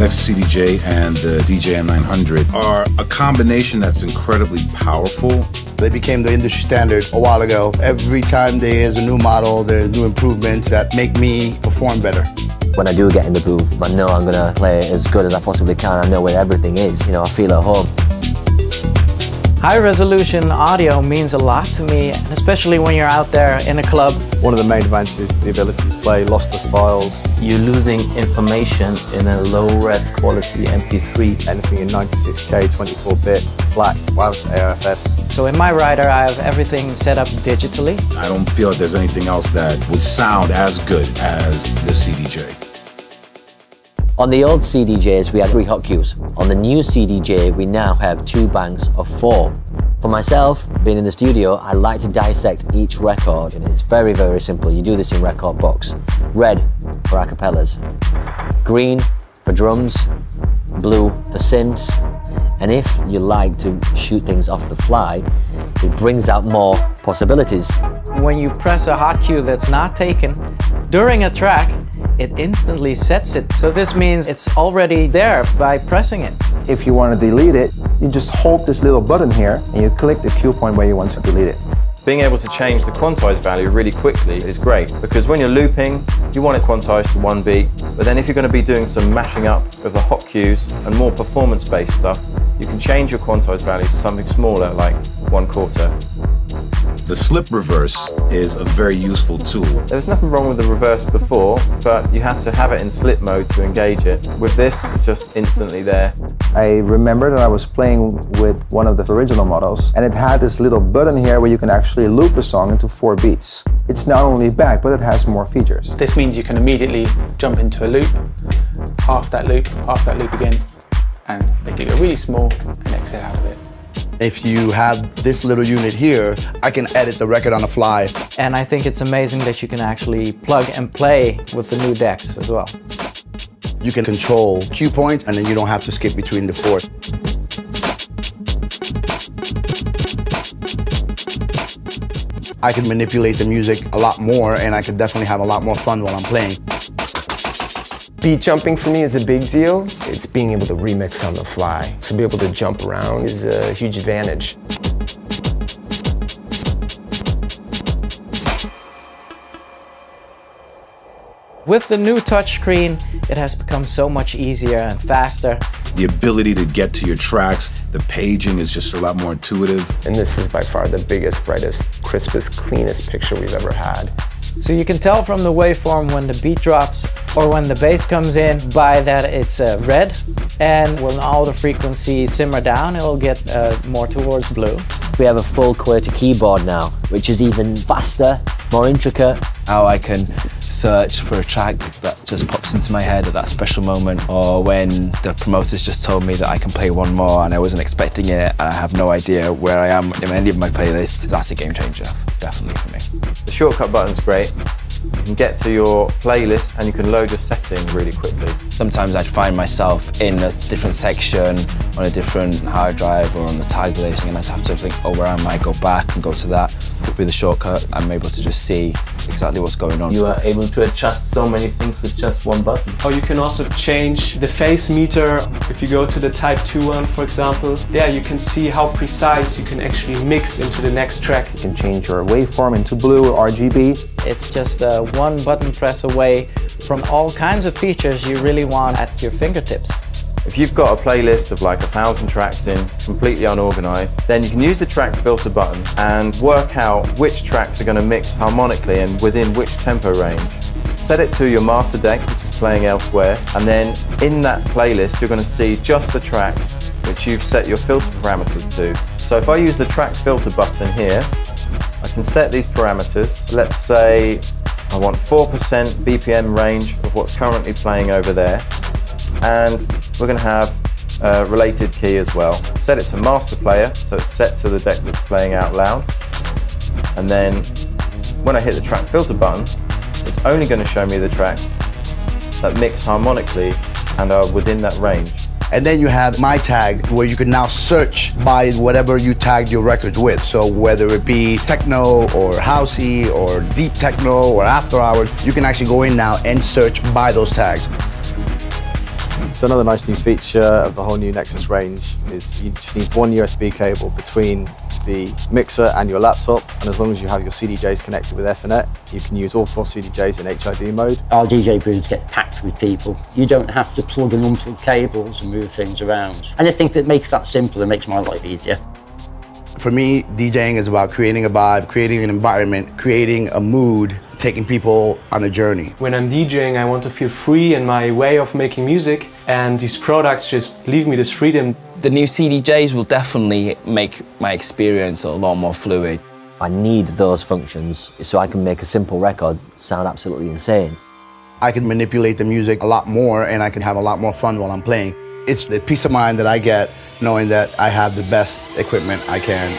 Nexus CDJ and the DJM900 are a combination that's incredibly powerful. They became the industry standard a while ago. Every time there's a new model, there's new improvements that make me perform better. When I do get in the booth, I know I'm gonna play as good as I possibly can. I know where everything is, you know, I feel at home. High resolution audio means a lot to me, especially when you're out there in a club. One of the main advantages is the ability to play lossless files. You're losing information in a low-res quality MP3. Anything in 96K, 24-bit, FLAC, wireless ARFFs. So in my rider, I have everything set up digitally. I don't feel like there's anything else that would sound as good as the CDJ. On the old CDJs, we had 3 hot cues. On the new CDJ, we now have 2 banks of 4. For myself, being in the studio, I like to dissect each record, and it's very, very simple. You do this in Record Box. Red for acapellas, green for drums, blue for synths, and if you like to shoot things off the fly, it brings out more possibilities. When you press a hot cue that's not taken during a track, it instantly sets it. So this means it's already there by pressing it. If you want to delete it, you just hold this little button here and you click the cue point where you want to delete it. Being able to change the quantized value really quickly is great, because when you're looping, you want it quantized to 1 beat, but then if you're going to be doing some mashing up of the hot cues and more performance-based stuff, you can change your quantized value to something smaller, like 1/4. The slip reverse is a very useful tool. There was nothing wrong with the reverse before, but you had to have it in slip mode to engage it. With this, it's just instantly there. I remember that I was playing with one of the original models, and it had this little button here where you can actually loop a song into 4 beats. It's not only back, but it has more features. This means you can immediately jump into a loop, half that loop again, and make it go really small and exit out of it. If you have this little unit here, I can edit the record on the fly. And I think it's amazing that you can actually plug and play with the new decks as well. You can control cue points, and then you don't have to skip between the 4. I can manipulate the music a lot more, and I can definitely have a lot more fun while I'm playing. Beat jumping for me is a big deal. It's being able to remix on the fly. To be able to jump around is a huge advantage. With the new touchscreen, it has become so much easier and faster. The ability to get to your tracks, the paging is just a lot more intuitive. And this is by far the biggest, brightest, crispest, cleanest picture we've ever had. So you can tell from the waveform when the beat drops or when the bass comes in by that it's red, and when all the frequencies simmer down, it'll get more towards blue. We have a full Qwerty keyboard now, which is even faster, more intricate. How I can search for a track that just pops into my head at that special moment, or when the promoters just told me that I can play one more and I wasn't expecting it and I have no idea where I am in any of my playlists. That's a game changer, definitely for me. The shortcut button's great. You can get to your playlist and you can load your setting really quickly. Sometimes I'd find myself in a different section on a different hard drive or on the tag list, and I'd have to think, oh, where am I? Go back and go to that. With a shortcut, I'm able to just see exactly what's going on. You are able to adjust so many things with just one button. Or you can also change the phase meter. If you go to the Type 2 one, for example, yeah, you can see how precise you can actually mix into the next track. You can change your waveform into blue or RGB. It's just one button press away from all kinds of features you really want at your fingertips. If you've got a playlist of like 1,000 tracks in, completely unorganized, then you can use the track filter button and work out which tracks are going to mix harmonically and within which tempo range. Set it to your master deck, which is playing elsewhere, and then in that playlist you're going to see just the tracks which you've set your filter parameters to. So if I use the track filter button here, I can set these parameters. Let's say I want 4% BPM range of what's currently playing over there, and we're going to have a related key as well. Set it to master player, so it's set to the deck that's playing out loud. And then when I hit the track filter button, it's only going to show me the tracks that mix harmonically and are within that range. And then you have my tag, where you can now search by whatever you tagged your records with. So whether it be techno or housey or deep techno or after hours, you can actually go in now and search by those tags. So another nice new feature of the whole new Nexus range is you just need one USB cable between the mixer and your laptop, and as long as you have your CDJs connected with Ethernet, you can use all 4 CDJs in HID mode. Our DJ booths get packed with people. You don't have to plug and unplug cables and move things around. And I think that makes that simpler, makes my life easier. For me, DJing is about creating a vibe, creating an environment, creating a mood, taking people on a journey. When I'm DJing, I want to feel free in my way of making music, and these products just leave me this freedom. The new CDJs will definitely make my experience a lot more fluid. I need those functions so I can make a simple record sound absolutely insane. I can manipulate the music a lot more and I can have a lot more fun while I'm playing. It's the peace of mind that I get knowing that I have the best equipment I can.